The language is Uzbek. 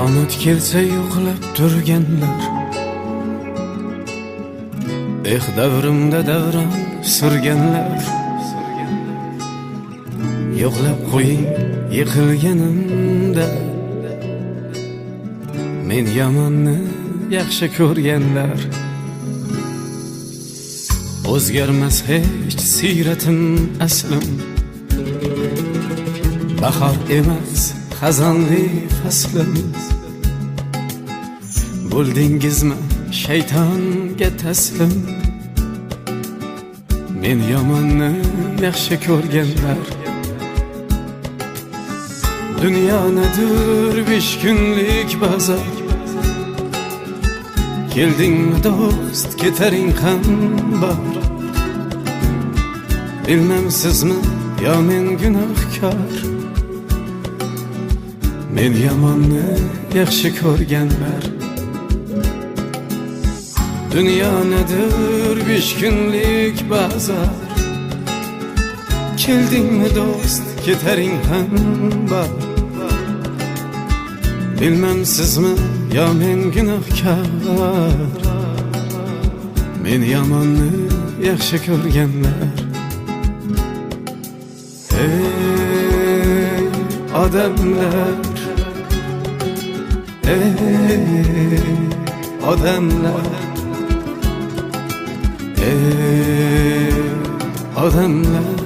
Omad kelsa yo'qlab turganlar, davrimda davron surganlar. Yo'qlab qo'ying yiqilganimda, men yomonni yaxshi ko'rganlar. O'zgarmas hech siyratim aslim, bahor emas xazonli faslimiz. Bo'ldingizmi shaytonga taslim, men yomonni yaxshi ko'rganlar. Dunyo nedir 5 kunlik bozor, keldingmi do'st ketaring ham bor. Bilmem sizmi yo men gunohkor, men yomonni yaxshi ko'rganlar. Dünya nedir 5 günlük bazar, keldingmi do'st ketaring ham bor. Bilmem sizmi yo men gunohkor, men yomonni yaxshi ko'rganlar. Ey odamlar, ey odamlar, ey odamlar,